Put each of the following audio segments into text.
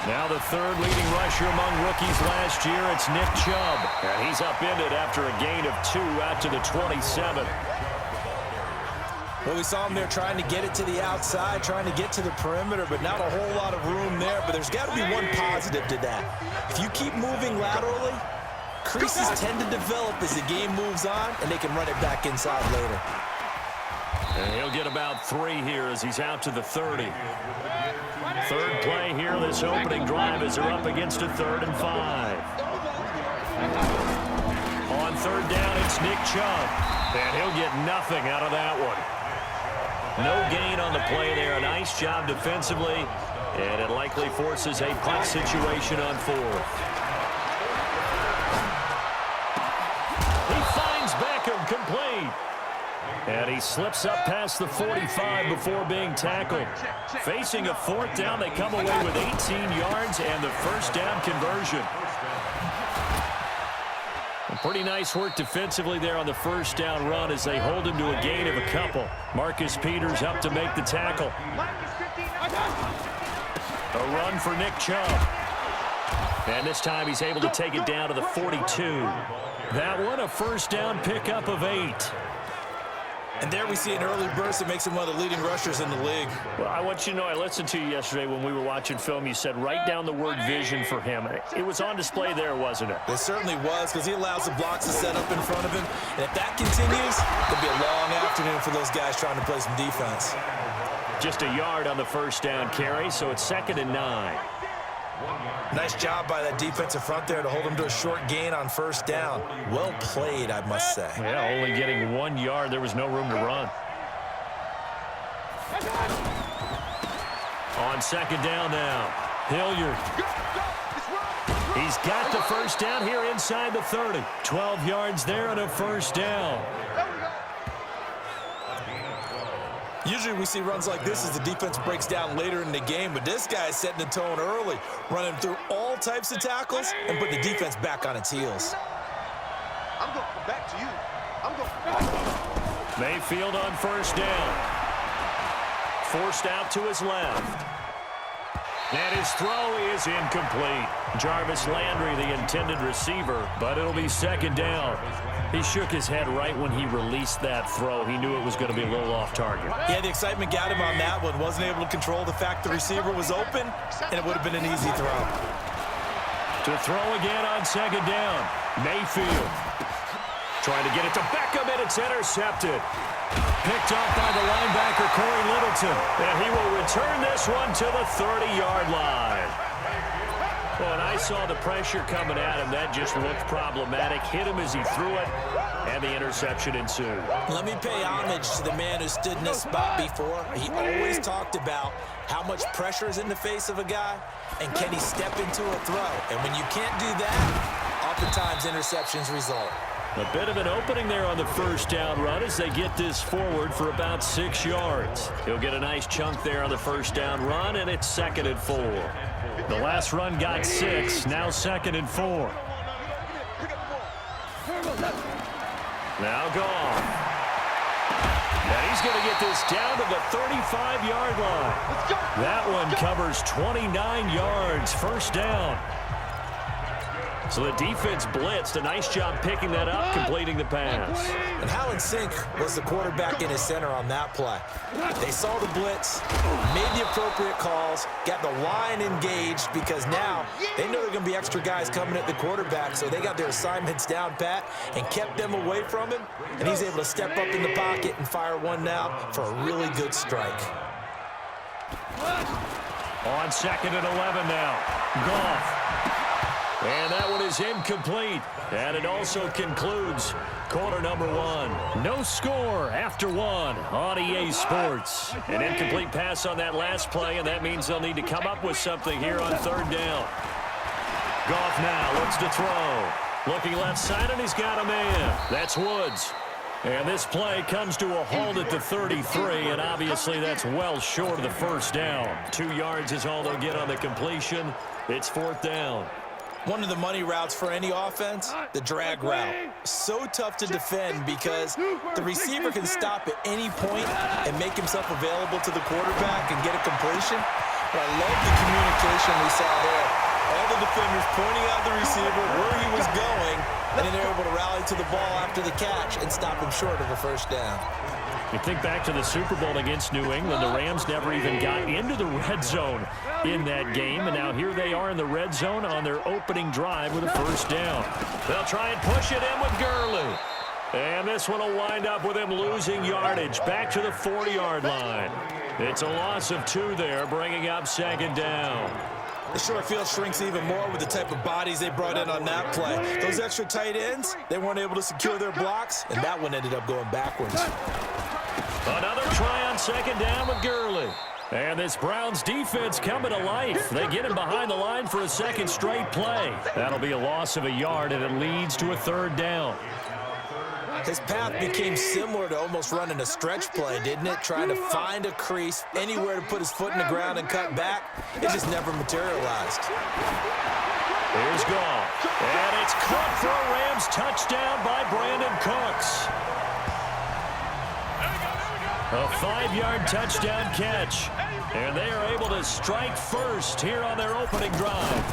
Now the third leading rusher among rookies last year, it's Nick Chubb. And he's upended after a gain of 2 out to the 27. Well, we saw him there trying to get it to the outside, trying to get to the perimeter, but not a whole lot of room there. But there's got to be one positive to that. If you keep moving laterally, creases tend to develop as the game moves on, and they can run it back inside later. And he'll get about 3 here as he's out to the 30. Third play here, this opening drive as they're up against a 3rd and 5. On 3rd down, it's Nick Chubb. And he'll get nothing out of that one. No gain on the play there. A nice job defensively. And it likely forces a punt situation on 4th. He finds Beckham complete. And he slips up past the 45 before being tackled. Facing a 4th down, they come away with 18 yards and the first down conversion. Pretty nice work defensively there on the first down run as they hold him to a gain of a couple. Marcus Peters up to make the tackle. A run for Nick Chubb. And this time he's able to take it down to the 42. That one a first down pickup of 8. And there we see an early burst that makes him one of the leading rushers in the league. Well, I want you to know, I listened to you yesterday when we were watching film. You said write down the word vision for him. It was on display there, wasn't it? It certainly was, because he allows the blocks to set up in front of him. And if that continues, it'll be a long afternoon for those guys trying to play some defense. Just a yard on the first down carry, so it's 2nd and 9. Nice job by that defensive front there to hold him to a short gain on first down. Well played, I must say. Yeah, only getting 1 yard. There was no room to run. On 2nd down now, Hilliard. He's got the first down here inside the 30. 12 yards there and a first down. Usually we see runs like this as the defense breaks down later in the game, but this guy is setting the tone early, running through all types of tackles and putting the defense back on its heels. I'm going to come back to you. I'm going to come back to you. Mayfield on first down. Forced out to his left. And his throw is incomplete. Jarvis Landry, the intended receiver, but it'll be 2nd down. He shook his head right when he released that throw. He knew it was going to be a little off target. Yeah, the excitement got him on that one. Wasn't able to control the fact the receiver was open, and it would have been an easy throw. To throw again on 2nd down. Mayfield trying to get it to Beckham, and it's intercepted. Picked off by the linebacker, Corey Littleton. And he will return this one to the 30-yard line. Well, and I saw the pressure coming at him. That just looked problematic. Hit him as he threw it, and the interception ensued. Let me pay homage to the man who stood in this spot before. He always talked about how much pressure is in the face of a guy, and can he step into a throw. And when you can't do that, oftentimes interceptions result. A bit of an opening there on the first down run as they get this forward for about 6 yards. He'll get a nice chunk there on the first down run, and it's 2nd and 4. The last run got 6, now 2nd and 4. Now Goff. And he's going to get this down to the 35-yard line. That one covers 29 yards, first down. So the defense blitzed. A nice job picking that up, completing the pass. And how in sync was the quarterback in his center on that play? They saw the blitz, made the appropriate calls, got the line engaged because now they know there are going to be extra guys coming at the quarterback, so they got their assignments down pat and kept them away from him, and he's able to step up in the pocket and fire one now for a really good strike. On 2nd and 11 now, Goff. And that one is incomplete. And it also concludes quarter number 1. No score after 1 on EA Sports. An incomplete pass on that last play, and that means they'll need to come up with something here on 3rd down. Goff now looks to throw. Looking left side, and he's got a man. That's Woods. And this play comes to a halt at the 33, and obviously that's well short of the first down. 2 yards is all they'll get on the completion. It's 4th down. One of the money routes for any offense, the drag route. So tough to defend because the receiver can stop at any point and make himself available to the quarterback and get a completion. But I love the communication we saw there. All the defenders pointing out the receiver where he was going, and then they're able to rally to the ball after the catch and stop him short of a first down. You think back to the Super Bowl against New England, the Rams never even got into the red zone in that game, and now here they are in the red zone on their opening drive with a first down. They'll try and push it in with Gurley. And this one will wind up with him losing yardage back to the 40-yard line. It's a loss of 2 there, bringing up second down. The short field shrinks even more with the type of bodies they brought in on that play. Those extra tight ends, they weren't able to secure their blocks, and that one ended up going backwards. Another try on second down with Gurley. And this Browns defense coming to life. They get him behind the line for a second straight play. That'll be a loss of a yard, and it leads to a third down. His path became similar to almost running a stretch play, didn't it? Trying to find a crease, anywhere to put his foot in the ground and cut back. It just never materialized. Here's Goff. And it's caught for a Rams touchdown by Brandon Cooks. A 5-yard touchdown catch. And they are able to strike first here on their opening drive.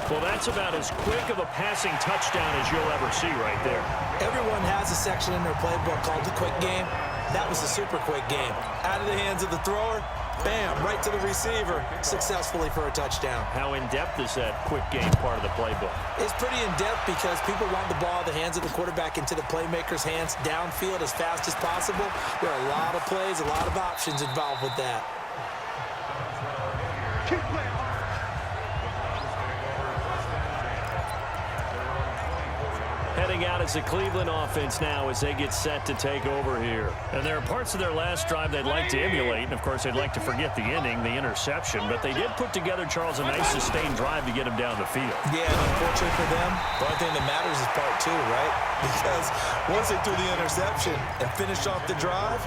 Well, that's about as quick of a passing touchdown as you'll ever see right there. Everyone has a section in their playbook called the quick game. That was the super quick game. Out of the hands of the thrower, bam, right to the receiver, successfully for a touchdown. How in-depth is that quick game part of the playbook? It's pretty in-depth because people want the ball in the hands of the quarterback into the playmaker's hands downfield as fast as possible. There are a lot of plays, a lot of options involved with that. Keep playing. Heading out as the Cleveland offense now as they get set to take over here. And there are parts of their last drive they'd like to emulate. And, of course, they'd like to forget the inning, the interception. But they did put together, Charles, a nice sustained drive to get him down the field. Yeah, and unfortunately for them, the only thing that matters is part 2, right? Because once they threw the interception and finished off the drive,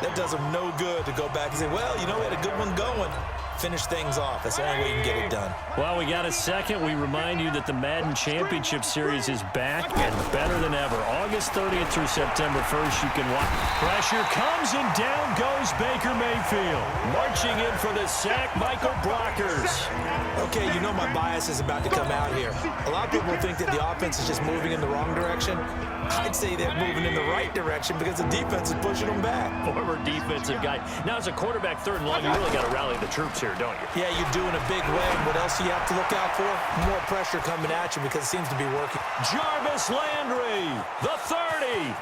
that does them no good to go back and say, well, you know, we had a good one going. Finish things off. That's the only way you can get it done. Well, we got a second. We remind you that the Madden Championship Series is back and better than ever. August 30th through September 1st, you can watch. Pressure comes and down goes Baker Mayfield. Marching in for the sack, Michael Brockers. Okay, you know my bias is about to come out here. A lot of people think that the offense is just moving in the wrong direction. I'd say they're moving in the right direction because the defense is pushing them back. Former defensive guy. Now, as a quarterback, third and long, you really got to rally the troops here, don't you? Yeah, you're doing a big way. And what else do you have to look out for? More pressure coming at you because it seems to be working. Jarvis Landry, the 30,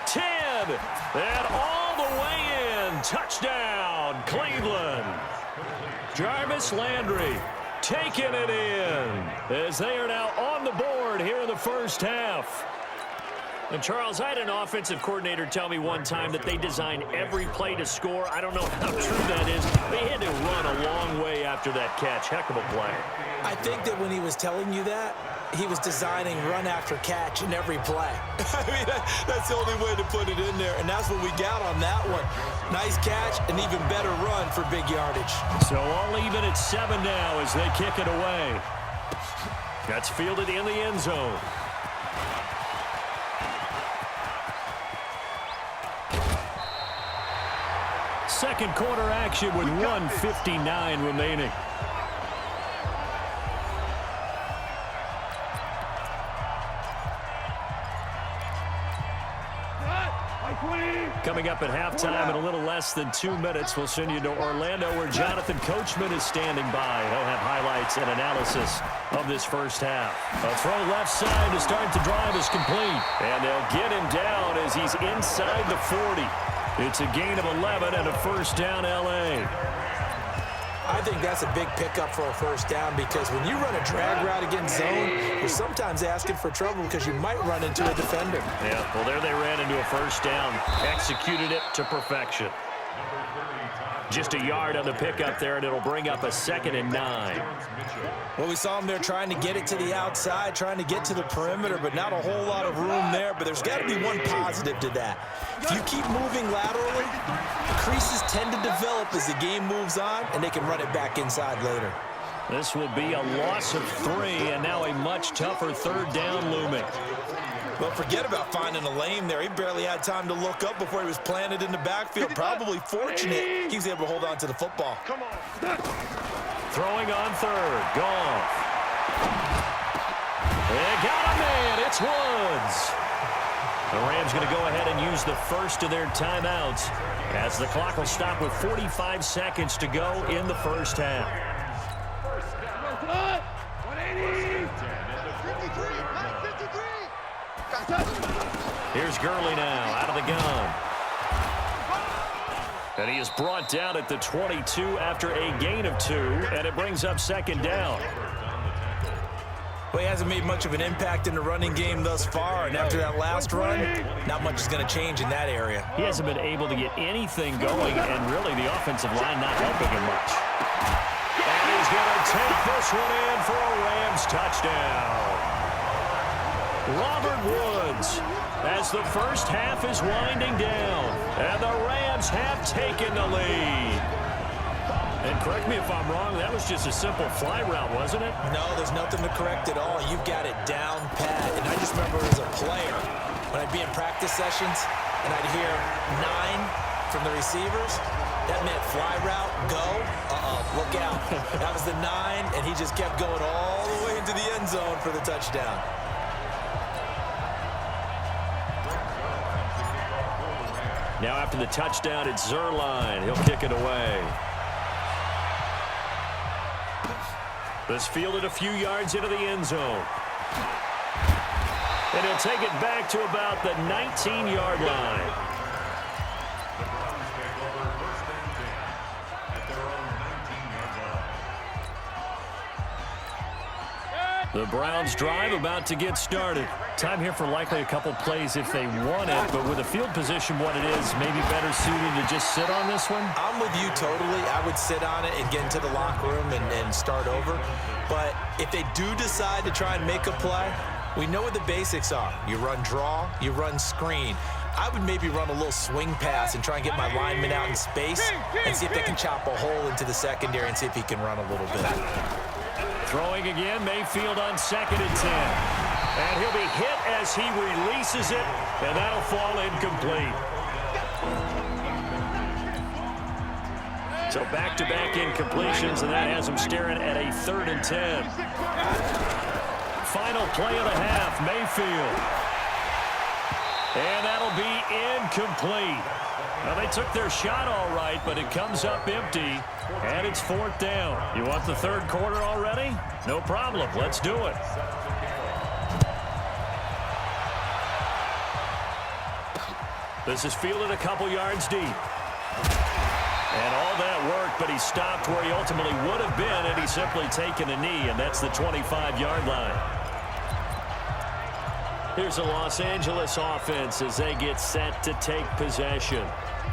10, and all the way in. Touchdown, Cleveland. Jarvis Landry taking it in as they are now on the board here in the first half. And, Charles, I had an offensive coordinator tell me one time that they design every play to score. I don't know how true that is. They had to run a long way after that catch. Heck of a play. I think that when he was telling you that, he was designing run after catch in every play. I mean, that's the only way to put it in there, and that's what we got on that one. Nice catch, and even better run for big yardage. So all even at 7 now as they kick it away. That's fielded in the end zone. Second quarter action with 1:59 remaining. Coming up at halftime in a little less than 2 minutes, we'll send you to Orlando where Jonathan Coachman is standing by. He'll have highlights and analysis of this first half. A throw left side to start the drive is complete. And they'll get him down as he's inside the 40. It's a gain of 11 and a first down, L.A. I think that's a big pickup for a first down because when you run a drag route against zone, you're sometimes asking for trouble because you might run into a defender. Yeah, well, there they ran into a first down. Executed it to perfection. Just a yard on the pickup there, and it'll bring up a 2nd and 9. Well, we saw him there trying to get it to the outside, trying to get to the perimeter, but not a whole lot of room there. But there's got to be one positive to that. If you keep moving laterally, creases tend to develop as the game moves on, and they can run it back inside later. This will be a loss of 3, and now a much tougher third down looming. Well, forget about finding a lane there. He barely had time to look up before he was planted in the backfield. Probably fortunate he was able to hold on to the football. Come on. Throwing on third. Goff. They got a man. It's Woods. The Rams going to go ahead and use the first of their timeouts as the clock will stop with 45 seconds to go in the first half. 180. 53. Here's Gurley now out of the gun. And he is brought down at the 22 after a gain of 2, and it brings up second down. Well, he hasn't made much of an impact in the running game thus far, and after that last run, not much is going to change in that area. He hasn't been able to get anything going, and really the offensive line not helping him much. And he's going to take this one in for a Rams touchdown. Robert Woods, as the first half is winding down, and the Rams have taken the lead. And correct me if I'm wrong, that was just a simple fly route, wasn't it? No, there's nothing to correct at all. You've got it down pat. And I just remember as a player, when I'd be in practice sessions and I'd hear 9 from the receivers, that meant fly route, go, look out. That was the 9, and he just kept going all the way into the end zone for the touchdown. Now after the touchdown, it's Zerline. He'll kick it away. This fielded a few yards into the end zone. And he'll take it back to about the 19-yard line. The Browns drive about to get started. Time here for likely a couple plays if they want it, but with the field position what it is, maybe better suited to just sit on this one? I'm with you totally. I would sit on it and get into the locker room and start over. But if they do decide to try and make a play, we know what the basics are. You run draw, you run screen. I would maybe run a little swing pass and try and get my lineman out in space and see if they can chop a hole into the secondary and see if he can run a little bit. Throwing again, Mayfield on 2nd and 10. And he'll be hit as he releases it, and that'll fall incomplete. So back-to-back incompletions, and that has him staring at a 3rd and 10. Final play of the half, Mayfield. And that'll be incomplete. Now, they took their shot all right, but it comes up empty, and it's 4th down. You want the 3rd quarter already? No problem. Let's do it. This is fielded a couple yards deep. And all that worked, but he stopped where he ultimately would have been, and he's simply taken a knee, and that's the 25-yard line. Here's the Los Angeles offense as they get set to take possession.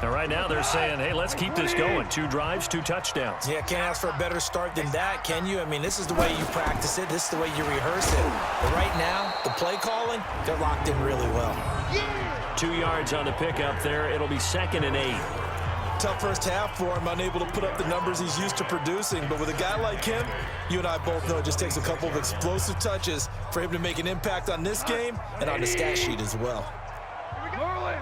Now, right now, they're saying, hey, let's keep this going. 2 drives, 2 touchdowns. Yeah, can't ask for a better start than that, can you? I mean, this is the way you practice it. This is the way you rehearse it. But right now, the play calling, they're locked in really well. 2 yards on the pickup there. It'll be 2nd and 8. Tough first half for him, unable to put up the numbers he's used to producing. But with a guy like him, you and I both know it just takes a couple of explosive touches for him to make an impact on this game and on the stat sheet as well. Whirling.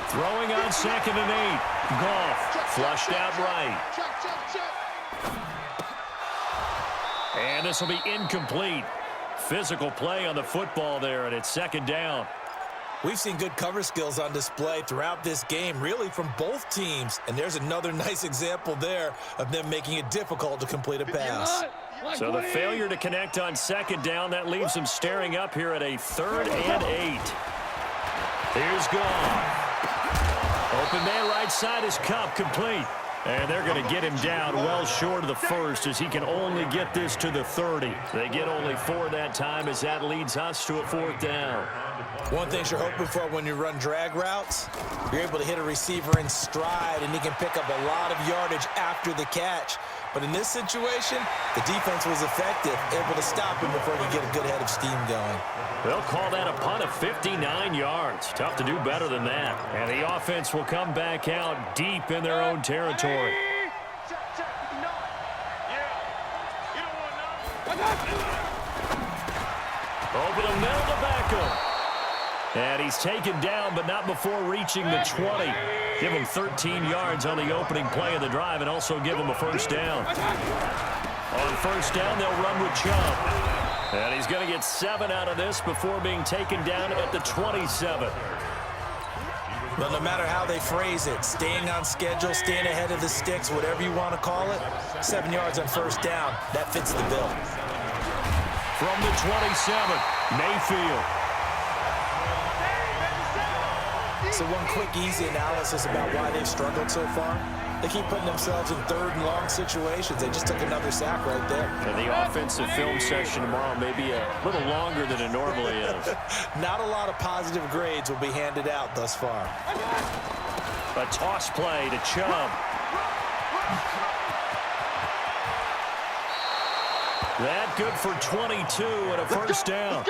Throwing on 2nd and 8. Goff flushed out right. And this will be incomplete. Physical play on the football there, and it's 2nd down. We've seen good cover skills on display throughout this game, really from both teams. And there's another nice example there of them making it difficult to complete a pass. So the failure to connect on 2nd down, that leaves them staring up here at a 3rd and 8. Here's Goff. Open man right side is Cup, complete. And they're going to get him down well short of the 1st as he can only get this to the 30. They get only 4 that time as that leads us to a 4th down. One thing you're hoping for when you run drag routes, you're able to hit a receiver in stride and he can pick up a lot of yardage after the catch. But in this situation, the defense was effective, able to stop him before he could get a good head of steam going. They'll call that a punt of 59 yards. Tough to do better than that. And the offense will come back out deep in their own territory. Over the middle to Beckham. And he's taken down, but not before reaching the 20. Give him 13 yards on the opening play of the drive and also give him a first down. On first down, they'll run with Chubb. And he's going to get 7 out of this before being taken down at the 27. Well, no matter how they phrase it, staying on schedule, staying ahead of the sticks, whatever you want to call it, 7 yards on first down, that fits the bill. From the 27, Mayfield. So one quick, easy analysis about why they've struggled so far. They keep putting themselves in third and long situations. They just took another sack right there. And the offensive film session tomorrow may be a little longer than it normally is. Not a lot of positive grades will be handed out thus far. A toss play to Chubb. That good for 22 and a first down.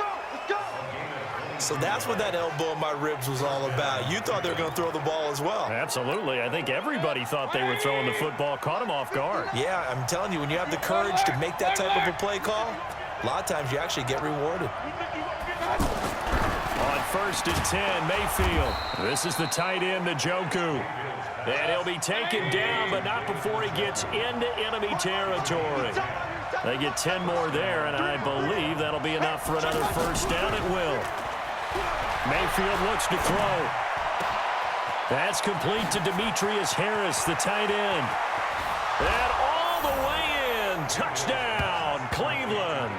So that's what that elbow in my ribs was all about. You thought they were going to throw the ball as well. Absolutely. I think everybody thought they were throwing the football, caught him off guard. Yeah, I'm telling you, when you have the courage to make that type of a play call, a lot of times you actually get rewarded. On first and 10, Mayfield. This is the tight end, Njoku. And he'll be taken down, but not before he gets into enemy territory. They get 10 more there, and I believe that'll be enough for another first down. It will. Mayfield looks to throw. That's complete to Demetrius Harris, the tight end. And all the way in. Touchdown, Cleveland.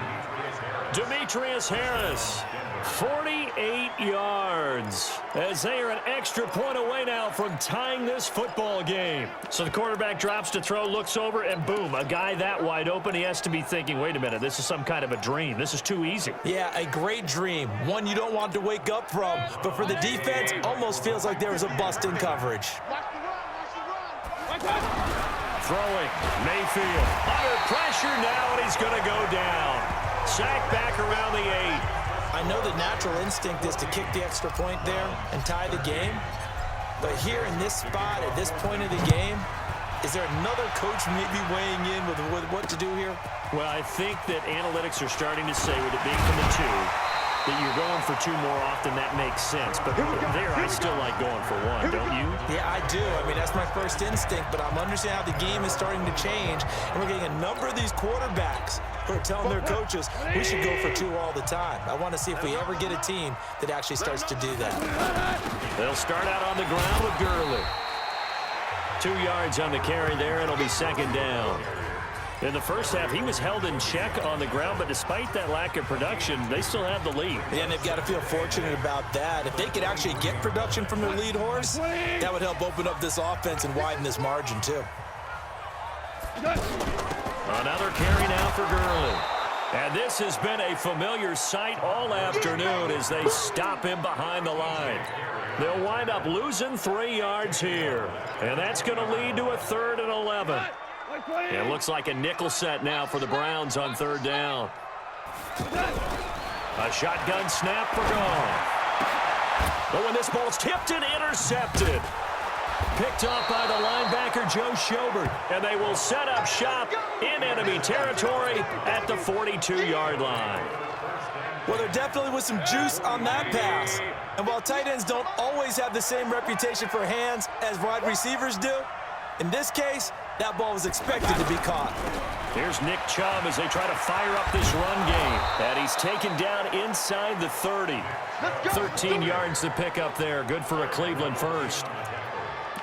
Demetrius Harris, 48 yards, as they are an extra point away now from tying this football game. So the quarterback drops to throw, looks over, and boom, a guy that wide open, he has to be thinking, wait a minute, this is some kind of a dream. This is too easy. Yeah, a great dream, one you don't want to wake up from, but for the defense, almost feels like there was a bust in coverage. Throwing, Mayfield, under pressure now, and he's going to go down. Sack back around the 8. I know the natural instinct is to kick the extra point there and tie the game, but here in this spot, at this point of the game, is there another coach maybe weighing in with what to do here? Well, I think that analytics are starting to say, with it being from the 2, that you're going for 2 more often. That makes sense. But there, I still like going for 1, don't you? Yeah, I do. I mean, that's my first instinct, but I'm understanding how the game is starting to change, and we're getting a number of these quarterbacks who are telling their coaches, we should go for 2 all the time. I want to see if we ever get a team that actually starts to do that. They'll start out on the ground with Gurley. 2 yards on the carry there, and it'll be second down. In the first half, he was held in check on the ground, but despite that lack of production, they still have the lead. Yeah, and they've got to feel fortunate about that. If they could actually get production from their lead horse, that would help open up this offense and widen this margin, too. Another carry now for Gurley. And this has been a familiar sight all afternoon as they stop him behind the line. They'll wind up losing 3 yards here. And that's going to lead to a 3rd and 11. It looks like a nickel set now for the Browns on 3rd down. A shotgun snap for Goff. But when this ball's tipped and intercepted. Picked off by the linebacker, Joe Schobert. And they will set up shop in enemy territory at the 42-yard line. Well, there definitely was some juice on that pass. And while tight ends don't always have the same reputation for hands as wide receivers do, in this case, that ball was expected to be caught. Here's Nick Chubb as they try to fire up this run game. And he's taken down inside the 30. 13 yards to pick up there. Good for a Cleveland first.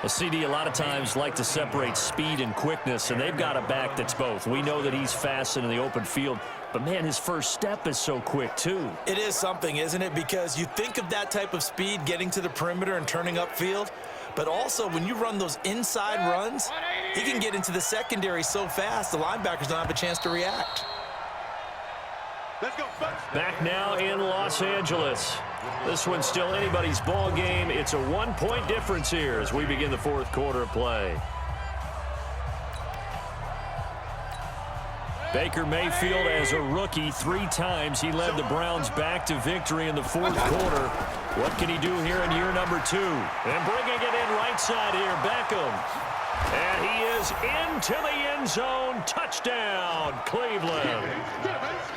A CD a lot of times like to separate speed and quickness, and they've got a back that's both. We know that he's fast in the open field, but, man, his first step is so quick, too. It is something, isn't it? Because you think of that type of speed getting to the perimeter and turning upfield, but also when you run those inside runs, he can get into the secondary so fast the linebackers don't have a chance to react. Back now in Los Angeles. This one's still anybody's ball game. It's a 1-point difference here as we begin the 4th quarter of play. Baker Mayfield, as a rookie, 3 times he led the Browns back to victory in the 4th quarter. What can he do here in year number 2? And bringing it in right side here, Beckham. And he is into the end end zone. Touchdown, Cleveland.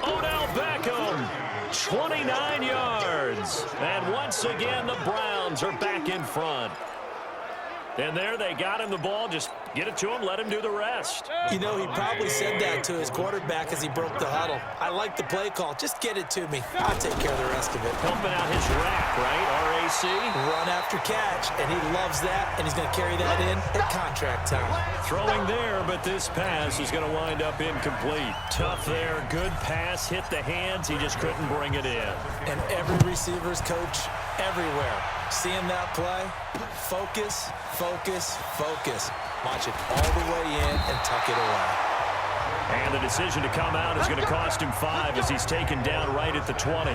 Odell Beckham, 29 yards. And once again, the Browns are back in front. And there they got him the ball. Just get it to him, let him do the rest. You know, he probably said that to his quarterback as he broke the huddle. I like the play call. Just get it to me. I'll take care of the rest of it. Helping out his rack, right? RAC. Run after catch, and he loves that, and he's going to carry that in at contract time. Throwing there, but this pass is going to wind up incomplete. Tough there. Good pass. Hit the hands. He just couldn't bring it in. And every receiver's coach everywhere. Seeing that play, focus, focus, focus. Watch it all the way in and tuck it away. And the decision to come out is going to cost him 5 as he's taken down right at the 20.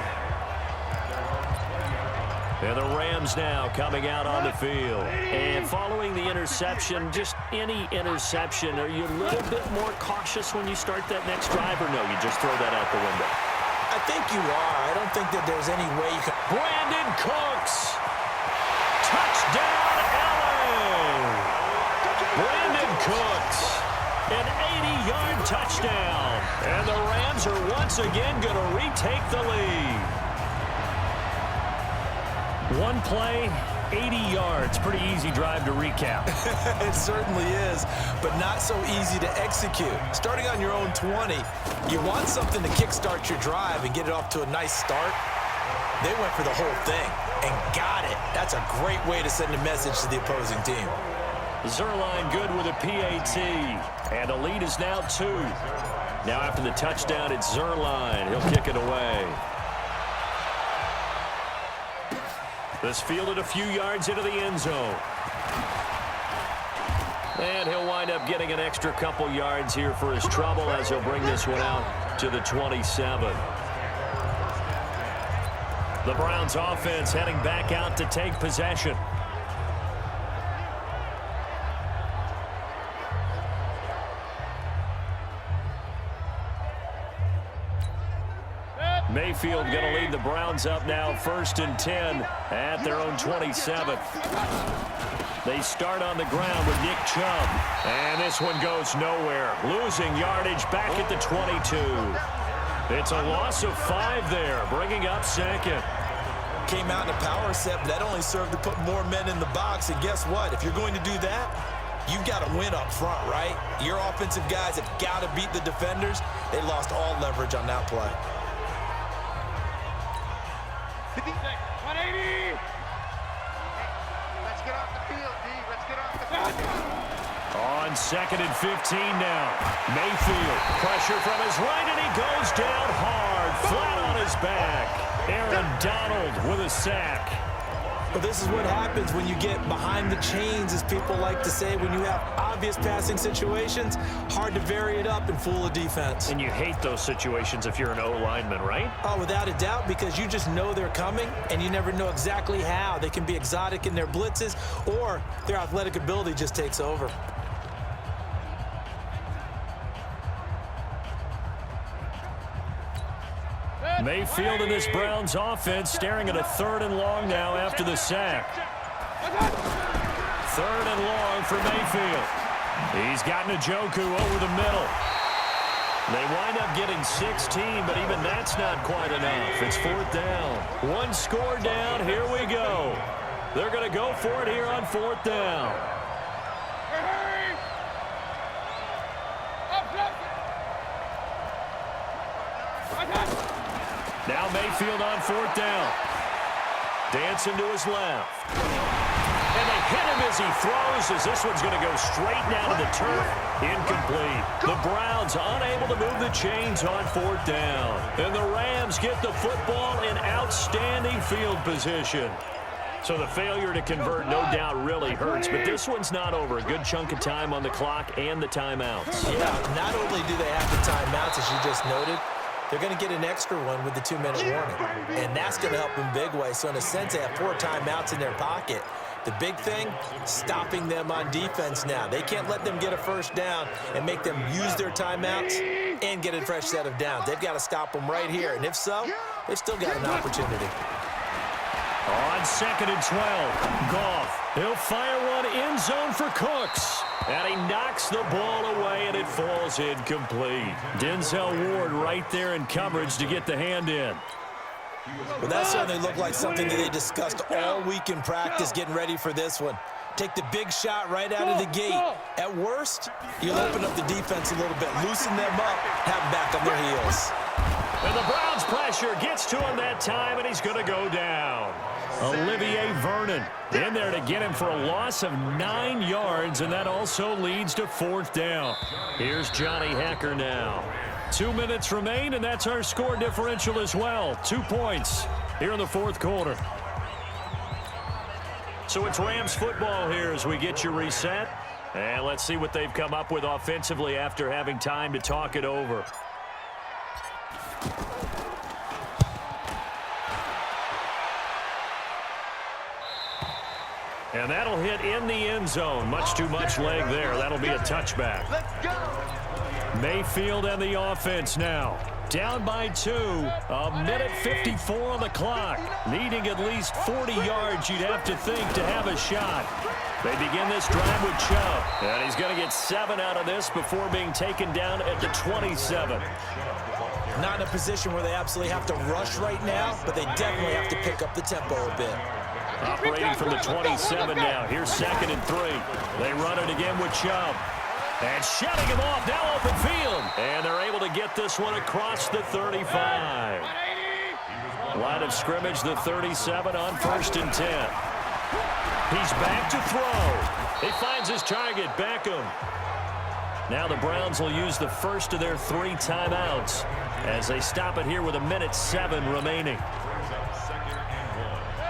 And the Rams now coming out on the field. And following the interception, just any interception, are you a little bit more cautious when you start that next drive, or no, you just throw that out the window? I think you are. I don't think that there's any way you can. Brandon Cooks. Touchdown, LA. Brandon Cooks. An 80-yard touchdown. And the Rams are once again going to retake the lead. One play, 80 yards. Pretty easy drive to recap. It certainly is, but not so easy to execute. Starting on your own 20, you want something to kickstart your drive and get it off to a nice start. They went for the whole thing and got it. That's a great way to send a message to the opposing team. Zerline good with a PAT. And the lead is now 2. Now after the touchdown, it's Zerline. He'll kick it away. This fielded a few yards into the end zone. And he'll wind up getting an extra couple yards here for his trouble as he'll bring this one out to the 27. The Browns offense heading back out to take possession. Mayfield going to lead the Browns up now 1st and 10 at their own 27. They start on the ground with Nick Chubb. And this one goes nowhere. Losing yardage back at the 22. It's a loss of 5 there, bringing up 2nd. Came out in a power set, but that only served to put more men in the box. And guess what? If you're going to do that, you've got to win up front, right? Your offensive guys have got to beat the defenders. They lost all leverage on that play. 180. Let's get off the field, D. Let's get off the field. On 2nd and 15 now. Mayfield, pressure from his right, and he goes down hard, flat on his back. Aaron Donald with a sack. Well, this is what happens when you get behind the chains, as people like to say, when you have obvious passing situations. Hard to vary it up and fool a defense. And you hate those situations if you're an O-lineman, right? Oh, without a doubt, because you just know they're coming, and you never know exactly how. They can be exotic in their blitzes, or their athletic ability just takes over. Mayfield and this Browns offense staring at a 3rd and long now after the sack. 3rd and long for Mayfield. He's got Njoku over the middle. They wind up getting 16, but even that's not quite enough. It's 4th down. One score down. Here we go. They're going to go for it here on 4th down. Now Mayfield on 4th down. Dancing to his left. And they hit him as he throws, as this one's going to go straight down to the turf. Incomplete. The Browns unable to move the chains on 4th down. And the Rams get the football in outstanding field position. So the failure to convert no doubt really hurts, but this one's not over. A good chunk of time on the clock and the timeouts. Yeah, not only do they have the timeouts, as you just noted, they're going to get an extra one with the 2-minute warning. And that's going to help them big way. So in a sense, they have 4 timeouts in their pocket. The big thing, stopping them on defense now. They can't let them get a 1st down and make them use their timeouts and get a fresh set of downs. They've got to stop them right here. And if so, they've still got an opportunity. On 2nd and 12, Goff. He'll fire one end zone for Cooks. And he knocks the ball away, and it falls incomplete. Denzel Ward right there in coverage to get the hand in. Well, that certainly looked like something that they discussed all week in practice getting ready for this one. Take the big shot right out of the gate. At worst, you'll open up the defense a little bit, loosen them up, have them back on their heels. And the Browns' pressure gets to him that time, and he's going to go down. Olivier Vernon in there to get him for a loss of 9 yards, and that also leads to 4th down. Here's Johnny Hekker now. 2 minutes remain, and that's our score differential as well. 2 points here in the 4th quarter. So it's Rams football here as we get you reset. And let's see what they've come up with offensively after having time to talk it over. And that'll hit in the end zone. Much too much leg there. That'll be a touchback. Let's go. Mayfield and the offense now. Down by 2. A minute 54 on the clock. Needing at least 40 yards, you'd have to think, to have a shot. They begin this drive with Chubb. And he's going to get 7 out of this before being taken down at the 27. Not in a position where they absolutely have to rush right now, but they definitely have to pick up the tempo a bit. Operating from the 27 now. Here's 2nd and 3. They run it again with Chubb. And shutting him off, now open field. And they're able to get this one across the 35. Line of scrimmage, the 37 on 1st and 10. He's back to throw. He finds his target, Beckham. Now the Browns will use the first of their 3 timeouts as they stop it here with a minute 7 remaining.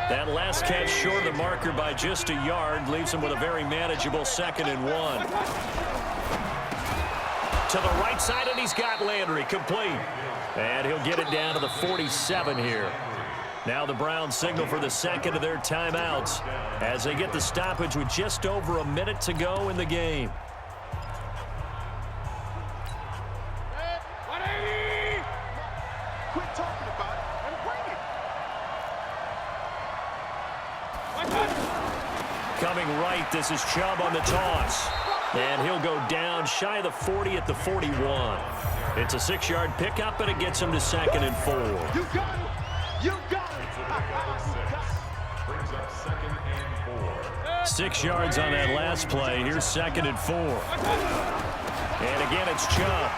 That last catch short of the marker by just a yard leaves him with a very manageable 2nd and 1. To the right side, and he's got Landry complete. And he'll get it down to the 47 here. Now the Browns signal for the 2nd of their timeouts as they get the stoppage with just over a minute to go in the game. Quit talking about it and bring it. Coming right, this is Chubb on the toss. And he'll go down shy of the 40 at the 41. It's a 6-yard pickup, and it gets him to 2nd and 4. You got it. You got it. Brings up 2nd and 4. 6 yards on that last play. Here's 2nd and 4. And again, it's Chubb.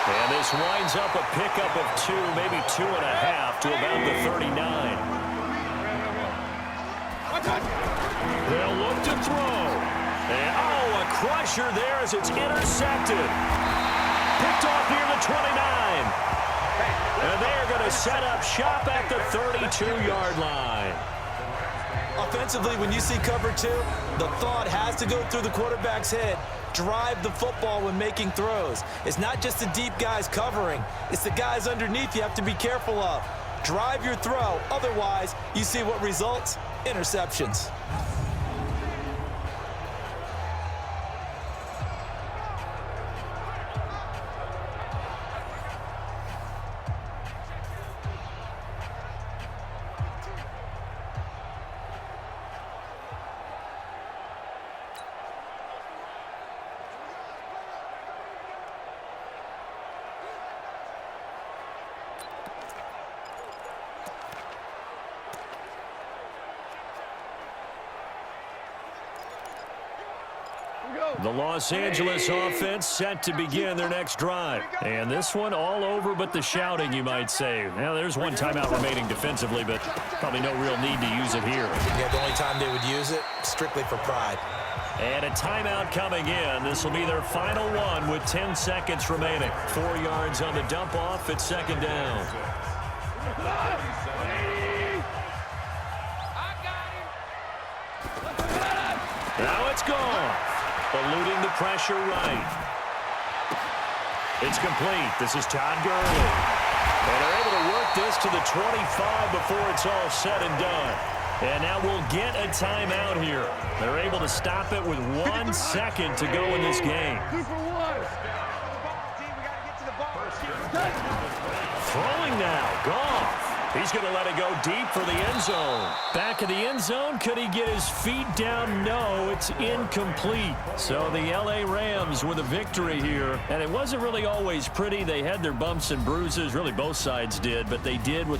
And this winds up a pickup of 2, maybe 2.5 to about the 39. They'll look to throw. And, a crusher there as it's intercepted. Picked off near the 29. And they're going to set up shop at the 32-yard line. Offensively, when you see cover 2, the thought has to go through the quarterback's head. Drive the football when making throws. It's not just the deep guys covering. It's the guys underneath you have to be careful of. Drive your throw. Otherwise, you see what results? Interceptions. The Los Angeles offense set to begin their next drive. And this one all over but the shouting, you might say. Now, there's one timeout remaining defensively, but probably no real need to use it here. Yeah, the only time they would use it, strictly for pride. And a timeout coming in. This will be their final one with 10 seconds remaining. 4 yards on the dump off at 2nd down. Now it's gone. Eluding the pressure right. It's complete. This is Todd Gurley. And they're able to work this to the 25 before it's all said and done. And now we'll get a timeout here. They're able to stop it with 1 second to go in this game. Throwing now. Goff. He's going to let it go deep for the end zone. Back of the end zone. Could he get his feet down? No, it's incomplete. So the L.A. Rams with a victory here. And it wasn't really always pretty. They had their bumps and bruises. Really, both sides did. But they did what they